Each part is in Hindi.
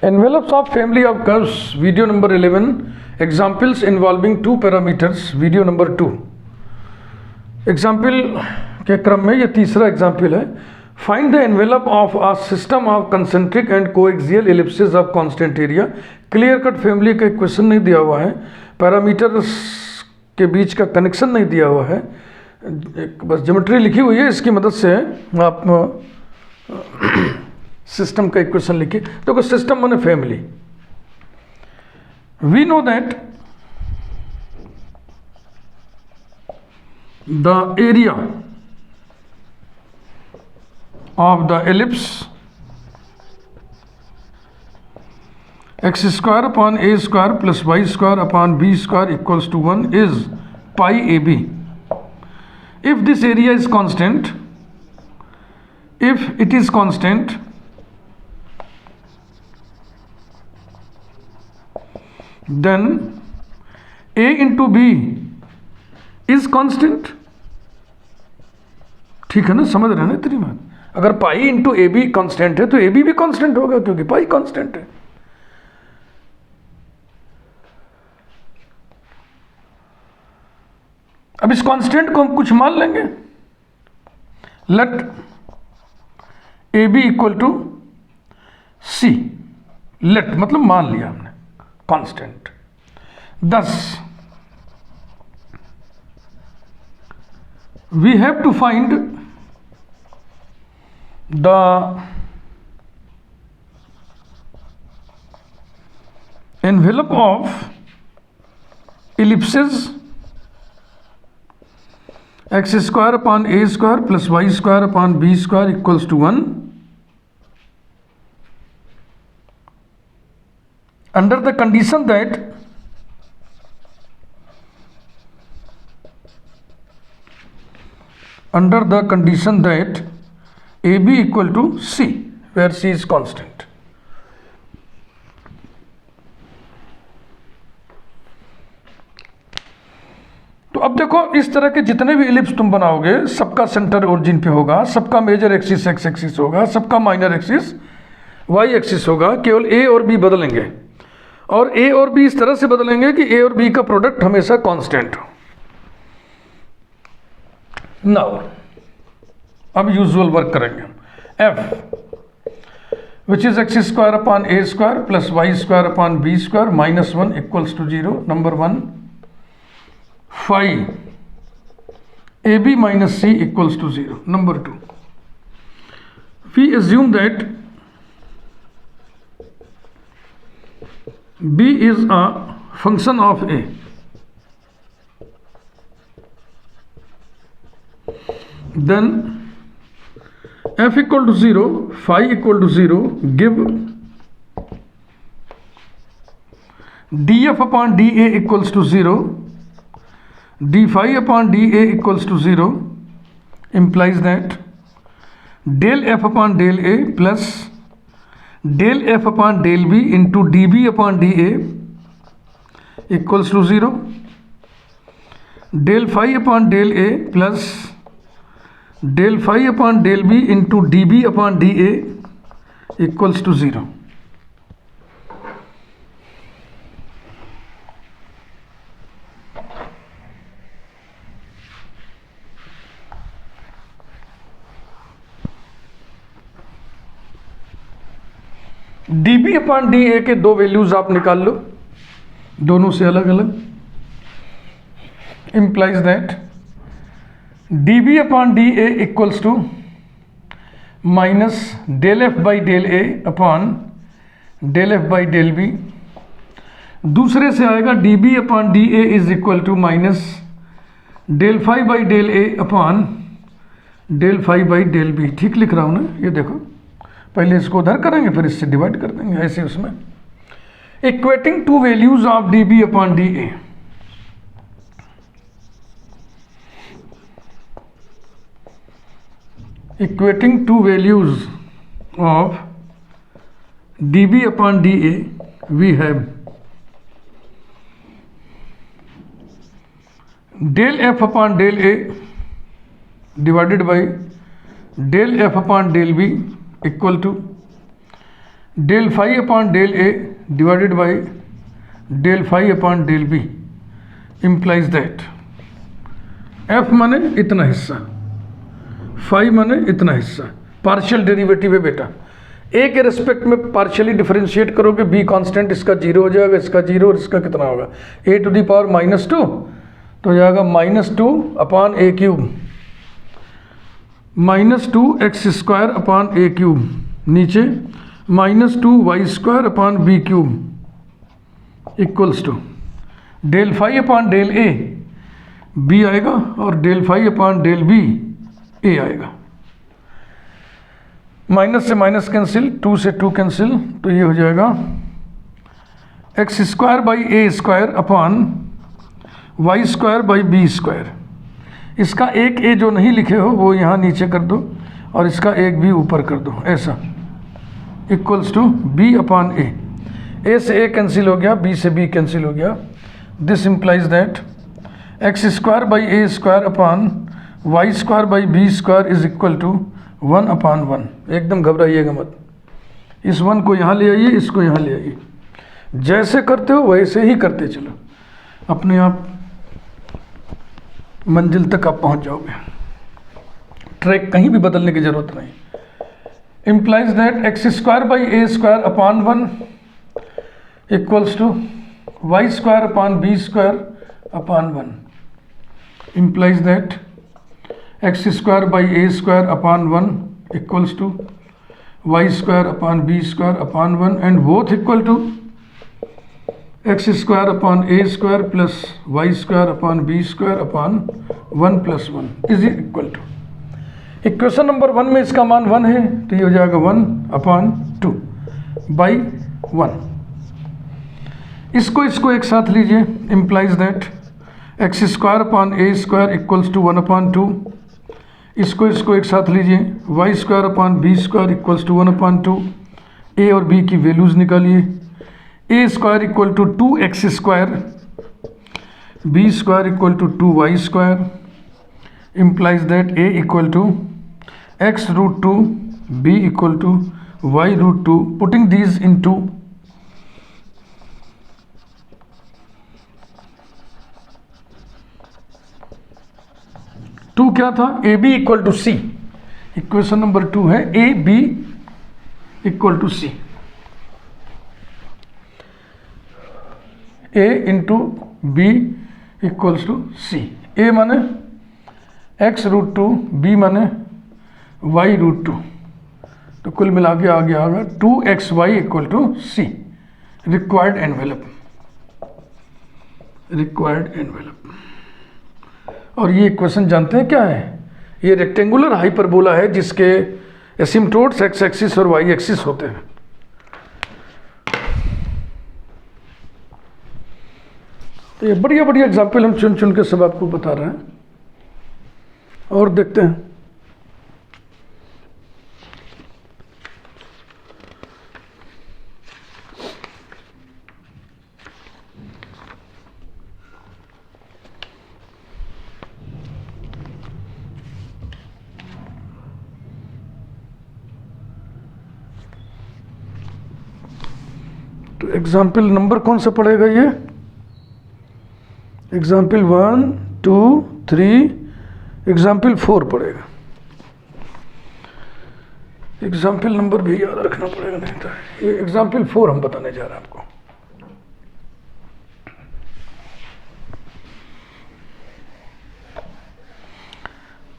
Envelopes of family of curves, video number 11. Examples involving two parameters, video number 2. Example के क्रम में ये तीसरा एग्जाम्पल है. Find the envelope of a system of concentric and coaxial ellipses of constant area. Clear cut family का क्वेश्चन नहीं दिया हुआ है, पैरामीटर्स के बीच का कनेक्शन नहीं दिया हुआ है, बस ज्योमेट्री लिखी हुई है. इसकी मदद से आप सिस्टम का इक्वेशन लिखिए. देखो सिस्टम माने family. We know that the area of the ellipse x square upon a square plus y square upon b square equals to 1 is pi ab. If this area is constant, if it is constant, then a into b is constant. ठीक है ना, समझ रहे हैं ना इतनी बात. अगर pi into A B constant है तो ए बी भी कांस्टेंट होगा क्योंकि पाई कांस्टेंट है. अब इस कांस्टेंट को हम कुछ मान लेंगे. Let A B equal to C. Let मतलब मान लिया हमने constant. 10 we have to find the envelope of ellipses x square upon a square plus y square upon b square equals to 1 under the condition that AB equal to C, where C is constant. तो अब देखो इस तरह के जितने भी इलिप्स तुम बनाओगे सबका सेंटर ओरिजिन पे होगा, सबका मेजर एक्सिस एक्स एक्सिस होगा, सबका माइनर एक्सिस वाई एक्सिस होगा. केवल ए और बी बदलेंगे और ए और बी इस तरह से बदलेंगे कि ए और बी का प्रोडक्ट हमेशा कांस्टेंट हो. नाउ अब यूजुअल वर्क करेंगे. F which is X square upon A square plus Y square upon B square minus 1 equals to 0. Number 1. Five A B minus C equals to 0. Number 2. We assume that B is a function of A. Then f equal to 0, phi equal to 0, give df upon dA equals to 0, d phi upon dA equals to 0, implies that del f upon del A plus del f upon del B into dB upon dA equals to 0, del phi upon del A plus del phi upon del B into dB upon dA equals to 0. dB upon dA के दो वैल्यूज आप निकाल लो, दोनों से अलग अलग. implies that dB upon dA equals to minus del f by del A upon del f by del B. दूसरे से आएगा dB upon dA is equal to minus del phi by del A upon del phi by del B. ठीक लिख रहा हूँ ना, ये देखो. पहले इसको उधर करेंगे फिर इससे डिवाइड कर देंगे ऐसे. उसमें equating to values of dB upon dA. Equating two values of dB upon dA, we have del f upon del A divided by del f upon del B equal to del phi upon del A divided by del phi upon del B implies that F माने इतना हिस्सा, फाई माने इतना हिस्सा, पार्शियल डेरिवेटिव है बेटा। ए के रेस्पेक्ट में पार्शियली डिफरेंशिएट करोगे, बी कांस्टेंट, इसका जीरो हो जाएगा, इसका जीरो, और इसका कितना होगा ए टू दी पावर -2, तो हो जाएगा -2 अपॉन ए क्यूब, -2x² अपॉन ए क्यूब, नीचे -2y² upon B cube equals to del phi upon del A B आएगा और del phi upon del B A आएगा। माइनस से माइनस कैंसिल, 2 से 2 कैंसिल, तो ये हो जाएगा x² by a² upon y² by b²। इसका एक ए जो नहीं लिखे हो वो यहाँ नीचे कर दो और इसका एक भी ऊपर कर दो, ऐसा, इक्वल्स टू b अपॉन ए से ए कैंसिल हो गया, b से b कैंसिल हो गया। This implies that x² by a² upon y² by b² is equal to 1 upon 1। एकदम घबराइएगा मत, इस 1 को यहाँ ले आइए, इसको यहाँ ले आइए, जैसे करते हो वैसे ही करते चलो, अपने आप मंजिल तक आप पहुँच जाओगे, ट्रैक कहीं भी बदलने की जरूरत नहीं। Implies that x² by a² upon 1 equals to y² upon b² upon 1। Implies that x² by a² upon 1 equals to y² upon b² upon 1 and both equal to x² upon a² plus y² upon b² upon 1 plus 1 is equal to, equation number 1 में इसका मान 1 है, तो ये हो जाएगा 1 अपॉन 2 बाई 1। इसको एक साथ लीजिए, implies that x² upon a² equals to 1 upon 2। इसको एक साथ लीजिए, y² upon b² equals to 1 upon 2। A और बी की वैल्यूज़ निकालिए, a² equal to 2x², b² equal to 2y², implies that a equal to x√2, b equal to y√2। Putting these in two, two क्या था, a B equal to c, equation number 2 है a B equal to C, A into B equals to C. A माने x√2, बी माने y√2, तो कुल मिला के आ गया होगा 2xy equal to c. Required envelope, required envelope. और ये इक्वेशन जानते हैं क्या है, ये रेक्टेंगुलर हाइपरबोला है जिसके एसिम्प्टोट्स x एक्सिस और y एक्सिस होते हैं। तो ये बढ़िया बढ़िया एग्जाम्पल हम चुन चुन के सब आपको बता रहे हैं, और देखते हैं। तो एग्जाम्पल नंबर कौन सा पड़ेगा, ये एग्जाम्पल 1, 2, 3, एग्जाम्पल 4 पड़ेगा। एग्जाम्पल नंबर भी याद रखना पड़ेगा, नहीं तो ये एग्जाम्पल 4 हम बताने जा रहे हैं आपको।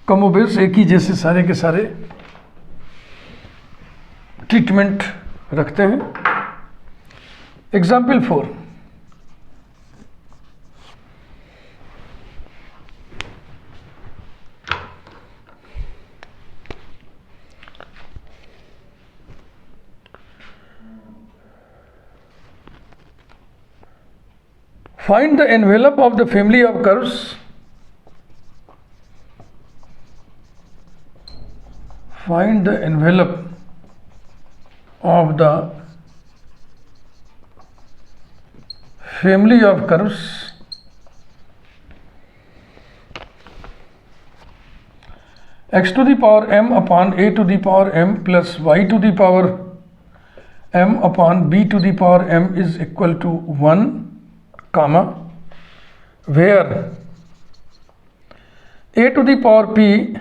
कमोबेश एक ही जैसे सारे के सारे ट्रीटमेंट रखते हैं। Example 4, find the envelope of the family of curves find the envelope of the family of curves x to the power m upon a to the power m plus y to the power m upon b to the power m is equal to 1, comma, where a to the power p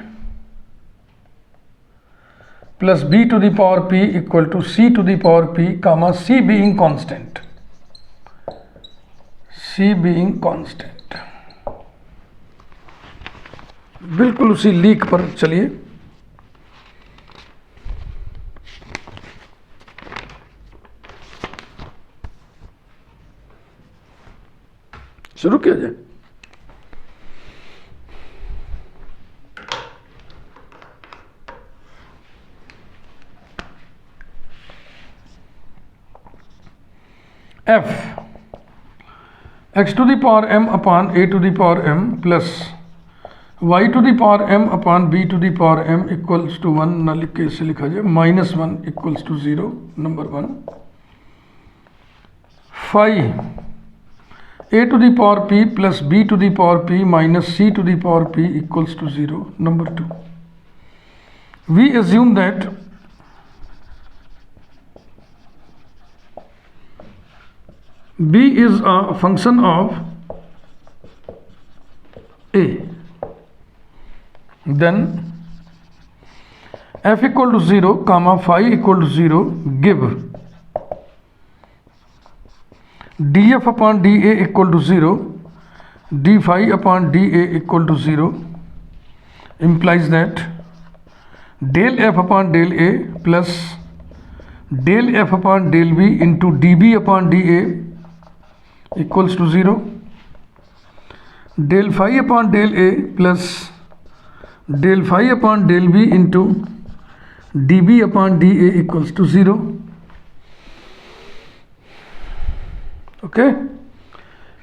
plus b to the power p equal to c to the power p, comma, c being constant. c being constant. बिल्कुल उसी लीक पर चलिए। शुरू किया जाए। f x to the power m upon a to the power m plus y to the power m upon b to the power m equals to 1 ना लिख के इसे लिखा जाए -1 equals to 0, number 1। phi a to the power p plus b to the power p minus c to the power p equals to 0, number 2। we assume that b is a function of a, then f equal to 0, comma, phi equal to 0 give df upon da equal to 0, d phi upon da equal to 0, implies that del f upon del a plus del f upon del b into db upon da equals to 0, del phi upon del a plus del phi upon del b into db upon da equals to 0। Okay,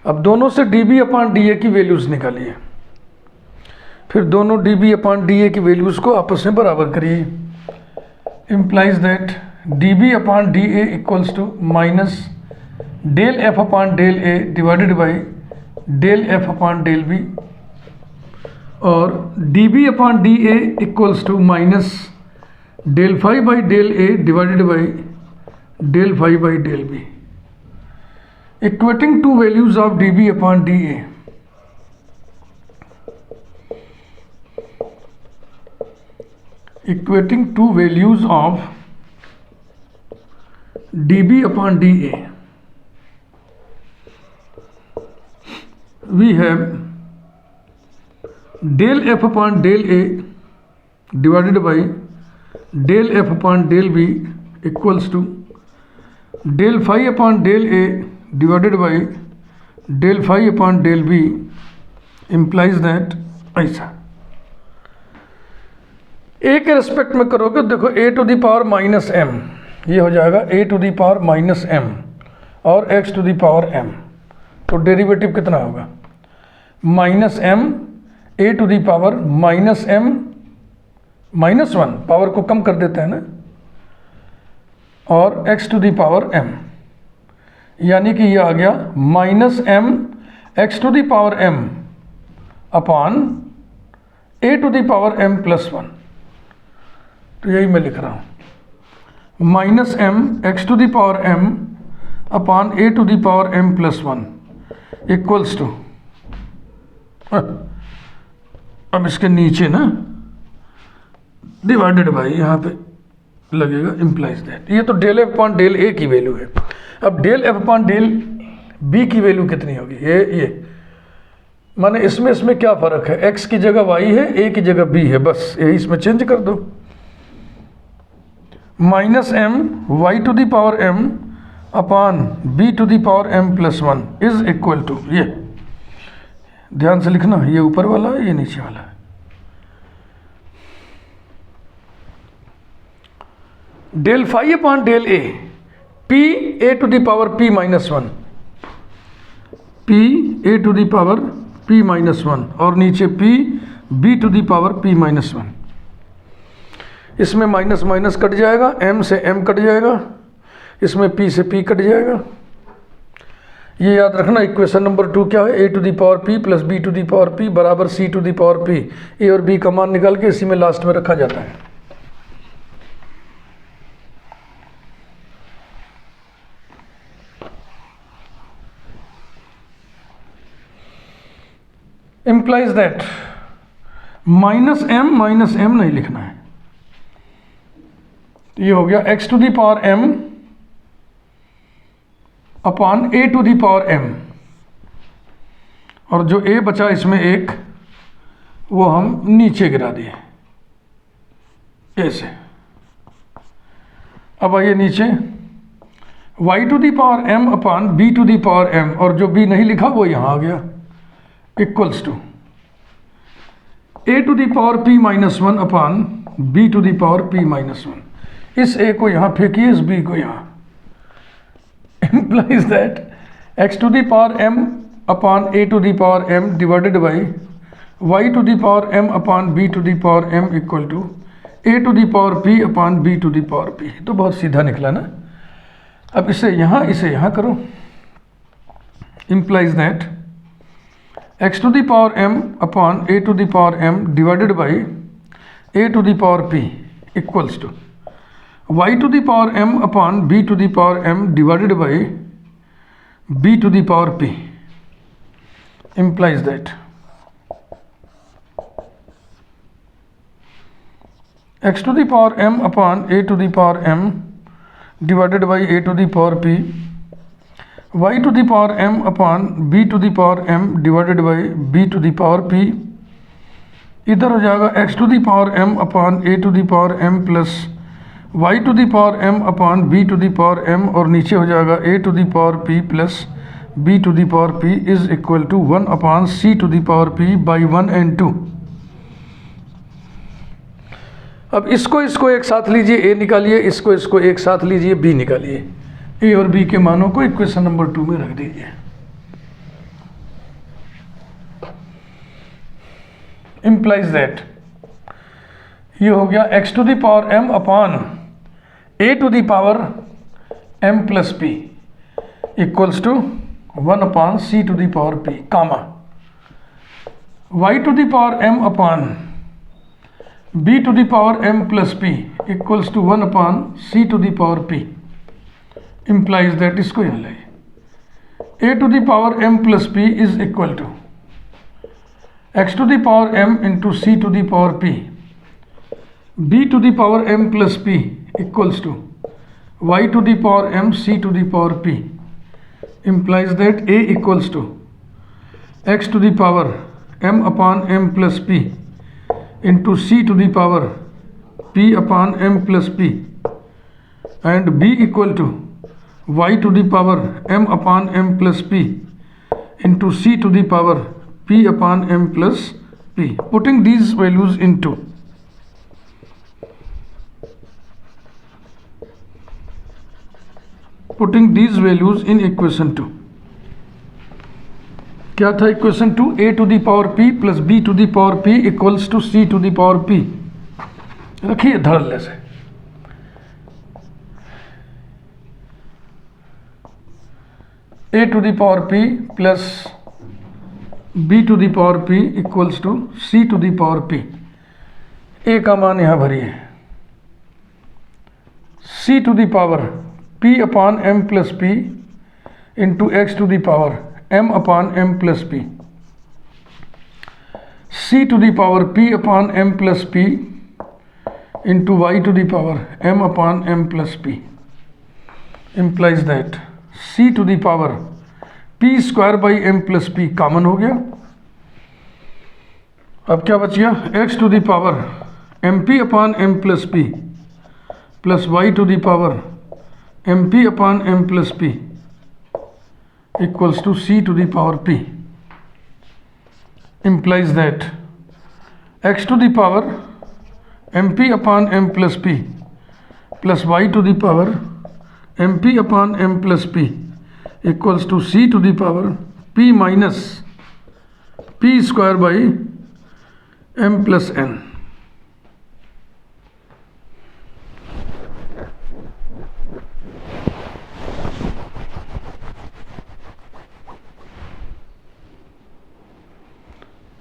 अब दोनों से db अपॉन da की वैल्यूज़ निकालिए, फिर दोनों db अपॉन da की वैल्यूज़ को आपस में बराबर करिए। Implies that db upon da equals to minus del f upon del a divided by del f upon del b, और db upon da equals to minus del phi by del a divided by del phi by del b, equating two values of dB upon dA। equating two values of dB upon dA, we have del f upon del A divided by del f upon del B equals to del phi upon del A divided by del phi upon del B, implies that ऐसा a के रेस्पेक्ट में करोगे, देखो a to the power minus m, ये हो जाएगा a to the power minus m और x to the power m, तो डेरिवेटिव कितना होगा minus m a to the power minus m minus 1, power को कम कर देते हैं ना, और x to the power m, यानी कि ये आ गया minus m x to the power m upon a to the power m plus 1। तो यही मैं लिख रहा हूँ minus m x to the power m upon a to the power m plus 1 equals to, अब इसके नीचे ना डिवाइडेड बाई यहाँ पे लगेगा इम्प्लाइज दैट, ये तो del f upon del a की वैल्यू है। अब del f upon del b की वैल्यू कितनी होगी, ये माने इसमें क्या फ़र्क है, x की जगह y है, a की जगह b है, बस यही इसमें चेंज कर दो। Minus m y to the power m upon b to the power m plus 1 is equal to, ये ध्यान से लिखना, ये ऊपर वाला है, ये नीचे वाला है। Del phi upon del a p a to the power p minus 1, p a to the power p minus 1 और नीचे p b to the power p minus 1। इसमें माइनस माइनस कट जाएगा, m से m कट जाएगा, इसमें p से p कट जाएगा। ये याद रखना, इक्वेशन नंबर 2 क्या है, a to the power p plus b to the power p बराबर c to the power p। a और b का मान निकाल के इसी में लास्ट में रखा जाता है। implies that माइनस एम नहीं लिखना है, तो ये हो गया x to the power m upon a to the power m, और जो a बचा इसमें एक, वो हम नीचे गिरा दिए ऐसे। अब आइए नीचे, y to the power m upon b to the power m, और जो b नहीं लिखा वो यहाँ आ गया, equals to a to the power p minus one upon b to the power p minus one. इस a को यहाँ फेंकिए, इस b को यहाँ, implies that x to the power m upon a to the power m divided by y to the power m upon b to the power m equal to a to the power p upon b to the power p। तो बहुत सीधा निकला ना। अब इसे यहाँ करो, implies that x to the power m upon a to the power m divided by a to the power p equals to y to the power m upon b to the power m divided by b to the power p, implies that x to the power m upon a to the power m divided by a to the power p, y to the power m upon b to the power m divided by b to the power p, इधर हो जाएगा x to the power m upon a to the power m plus y to the power m upon b to the power m, और नीचे हो जाएगा a to the power p plus b to the power p is equal to 1 upon c to the power p by 1 and 2। अब इसको एक साथ लीजिए, a निकालिए, इसको एक साथ लीजिए, b निकालिए। a और b के मानों को इक्वेशन नंबर 2 में रख दीजिए। implies that ये हो गया x to the power m upon a to the power m plus p equals to 1 upon c to the power p, comma y to the power m upon b to the power m plus p equals to 1 upon c to the power p, implies that इसको यहाँ लाइए, a to the power m plus p is equal to x to the power m into c to the power p, b to the power m plus p equals to y to the power m c to the power p, implies that a equals to x to the power m upon m plus p into c to the power p upon m plus p, and b equal to y to the power m upon m plus p into c to the power p upon m plus p, putting these values into in equation 2। क्या था equation 2? a to the power p plus b to the power p equals to c to the power p। रखिए धड़ल्ले से, a to the power p plus b to the power p equals to c to the power p। a का मान यहाँ भरिए, c to the power p upon m plus p into x to the power m upon m plus p, c to the power p upon m plus p into y to the power m upon m plus p, implies that c to the power p square by m plus p common हो गया। अब क्या बच गया? x to the power mp upon m plus p plus y to the power mp upon m plus p equals to c to the power p, implies that x to the power mp upon m plus p plus y to the power mp upon m plus p equals to c to the power p minus p square by m plus n।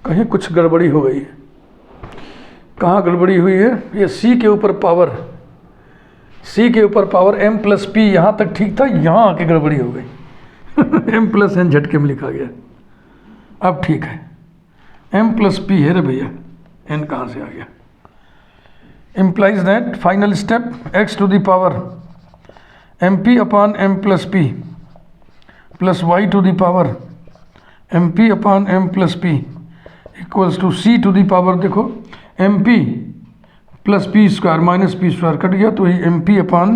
कहीं कुछ गड़बड़ी हो गई, कहाँ गड़बड़ी हुई है? ये c के ऊपर पावर m प्लस p यहाँ तक ठीक था, यहाँ आके गड़बड़ी हो गई m प्लस n झटके में लिखा गया। अब ठीक है, m प्लस पी है रे भैया, n कहाँ से आ गया। implies that final step x to the power mp upon m plus p plus y to the power mp upon m plus p equals to c to the power, देखो mp plus p square minus p square cut गया तो ये m p upon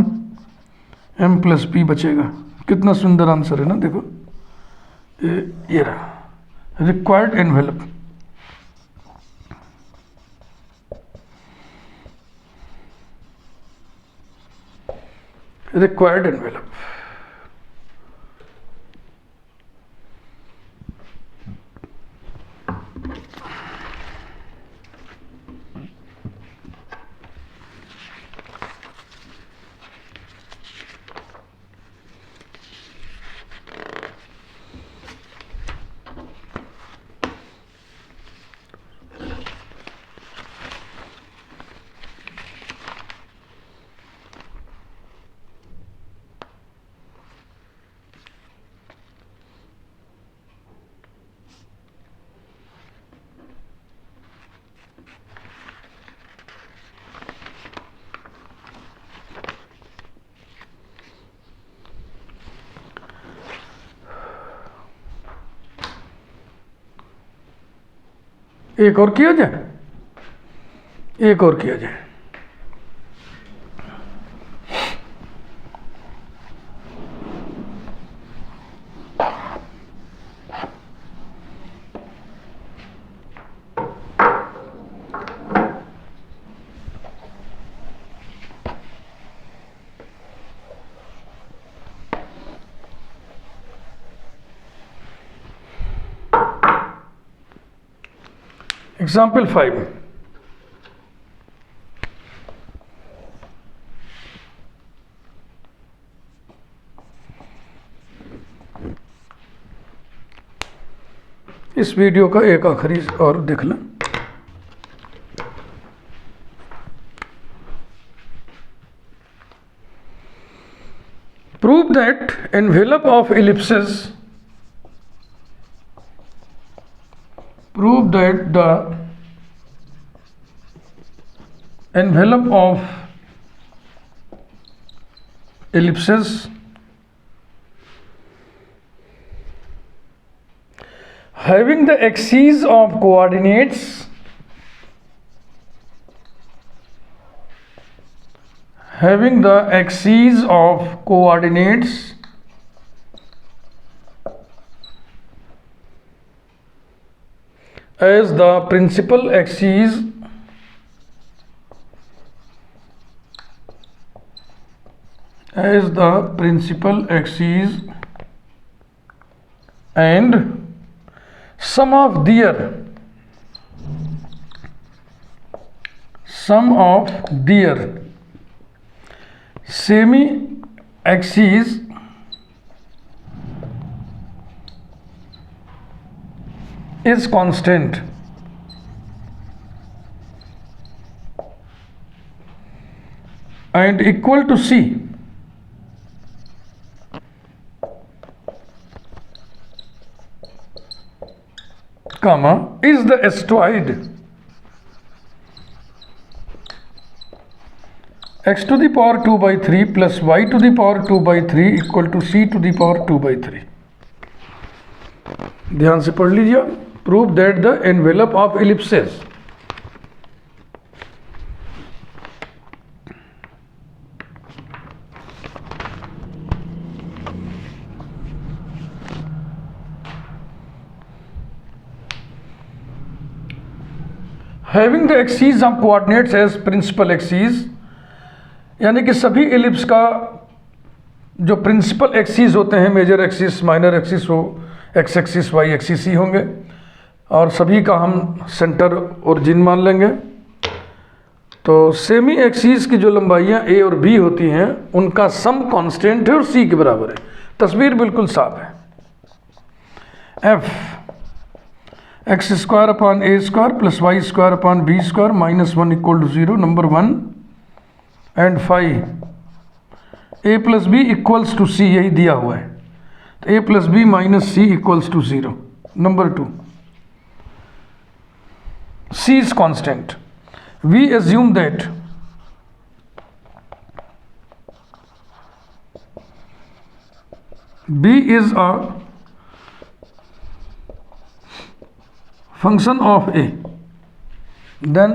m plus p बचेगा। कितना सुंदर आंसर है ना, देखो ये रहा रिक्वायर्ड एनवेलप। रिक्वायर्ड एनवेलप एक और किया जाए, एक और किया जाए। Example 5. इस वीडियो का एक आखिरी और देख लें। Prove that envelope of ellipses, prove that the envelope of ellipses having the axes of coordinates as the principal axes and some of their semi axes is constant and equal to C, comma is the asteroid x to the power 2 by 3 plus y to the power 2 by 3 equal to c to the power 2 by 3। ध्यान से पढ़ लीजिए। Prove that the envelope of ellipses, having the axes of coordinates as principal axes, यानी कि सभी एलिप्स का जो प्रिंसिपल एक्सीज होते हैं, मेजर एक्सिस, माइनर एक्सिस हो, एक्स एक्सिस, वाई एक्सिस ही होंगे, और सभी का हम सेंटर ओरिजिन मान लेंगे। तो सेमी एक्सिस की जो लंबाइयाँ ए और बी होती हैं उनका सम कांस्टेंट है और सी के बराबर है। तस्वीर बिल्कुल साफ है। F X square upon A square plus Y square upon B square minus 1 equal to 0, number 1 and 5 A plus B equals to C, यही दिया हुआ है। तो A plus B minus C equals to 0, number 2 C is constant. We assume that B is a function of A. Then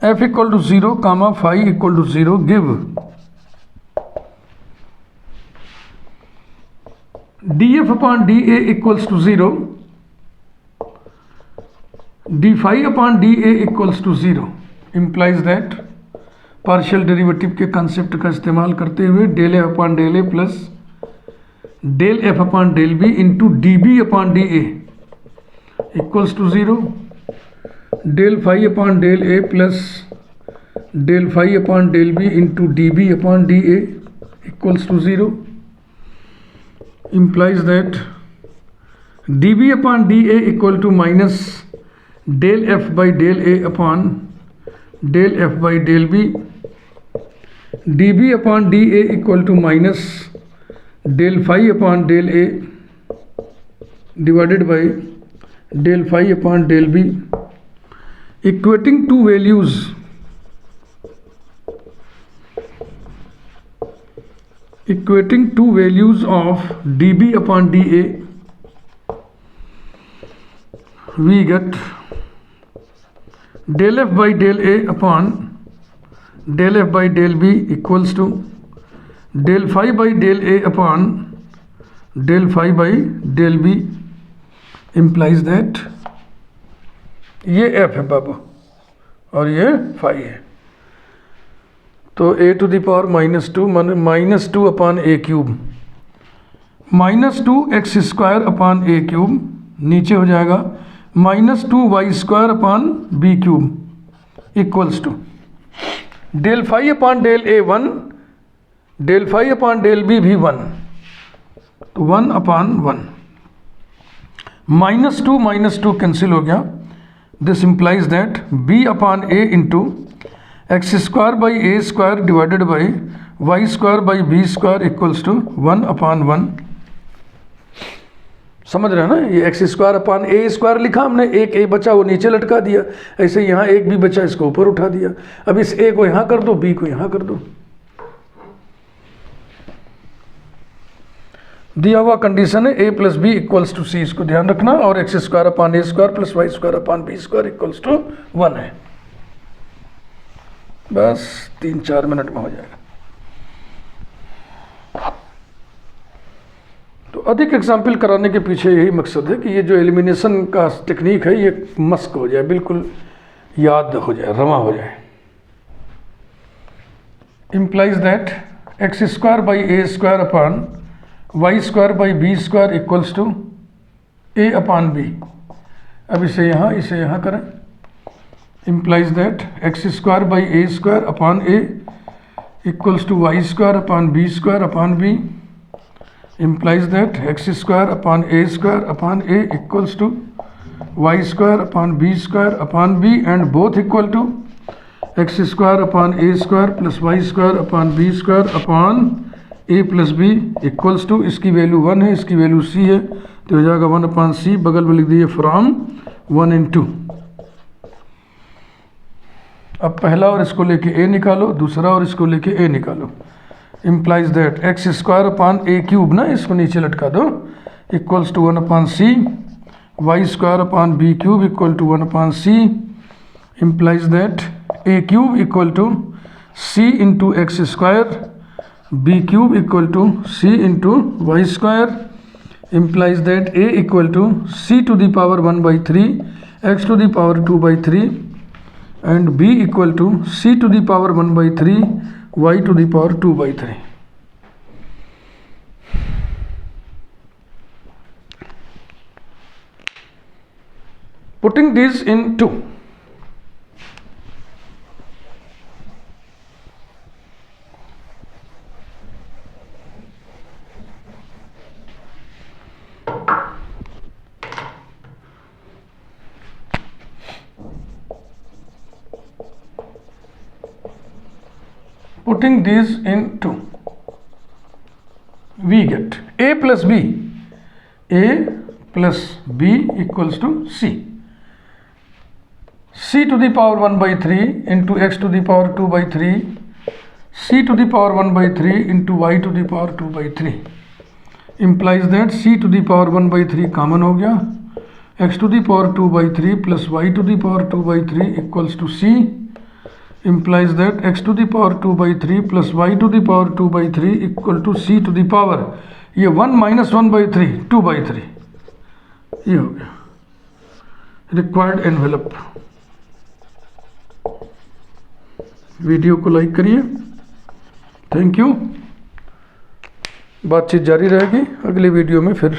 f equal to 0, comma phi equal to 0 give df upon dA equals to 0, d phi upon dA equals to 0 implies that partial derivative के कंसेप्ट का इस्तेमाल करते हुए del f upon del a plus del f upon del b into d b upon d a equals to 0, del phi upon del a plus del phi upon del b into d b upon d a equals to 0 implies that dB upon dA equal to minus del f by del A upon del f by del B, dB upon dA equal to minus del phi upon del A divided by del phi upon del B, equating two values of dB upon dA, we get del f by del A upon del f by del B equals to del phi by del A upon del phi by del B, implies that ये f है बाबू और ये phi है, तो a to the power -2 minus 2 upon A cube -2 x² upon A cube नीचे हो जाएगा -2 y² upon B cube equals to del phi upon del a 1, del phi upon del b भी 1, तो 1 अपॉन 1, -2 कैंसिल हो गया. दिस इम्प्लाइज दैट b अपॉन a into x² by a² divided by y² by b² equals to 1 upon 1. समझ रहे हैं ना, ये x² अपॉन a² लिखा हमने, एक a बचा वो नीचे लटका दिया, ऐसे यहाँ एक b बचा इसको ऊपर उठा दिया. अब इस a को यहाँ कर दो, b को यहाँ कर दो. दिया हुआ कंडीशन है a plus B equals to c, इसको ध्यान रखना, और x² upon a² plus y² upon b² equals to 1 है. बस 3-4 मिनट में हो जाएगा. तो अधिक एग्जाम्पल कराने के पीछे यही मकसद है कि ये जो एलिमिनेशन का टेक्निक है ये मस्क हो जाए, बिल्कुल याद हो जाए, रमा हो जाए. Implies that x² by a² upon y² by b² equals to a upon b. अब इसे यहाँ करें. implies that x² by a² upon a equals to y² upon b² upon b, implies that x² upon a² upon a equals to y² upon b² upon b, and both equal to x² upon a² plus y² upon b² upon a plus b equals to, इसकी वैल्यू 1 है, इसकी वैल्यू c है, तो हो जाएगा 1 upon c, बगल में लिख दीजिए फ्रॉम 1 and 2. अब पहला और इसको लेके a निकालो, दूसरा और इसको लेके a निकालो. Implies that x² upon a cube ना, इसको नीचे लटका दो, equals to 1 upon c, y² upon b cube equal to 1 upon c, implies that a cube equal to c into x², b cube equal to c into y², implies that a equal to c to the power 1/3, x to the power 2/3, and b equal to c to the power 1/3, y to the power 2/3. Putting these in 2, putting these in 2, we get a plus b equals to c. c to the power 1 by 3 into x to the power 2 by 3 c to the power 1 by 3 into y to the power 2 by 3 implies that c to the power 1 by 3 common हो गया, x to the power 2 by 3 plus y to the power 2 by 3 equals to c implies that x to the power 2 by 3 plus y to the power 2 by 3 equal to c to the power, ये 1 minus 1 by 3 2 by 3 ये हो गया रिक्वायर्ड एनवेलप। वीडियो को लाइक करिए, थैंक यू। बातचीत जारी रहेगी, अगली वीडियो में फिर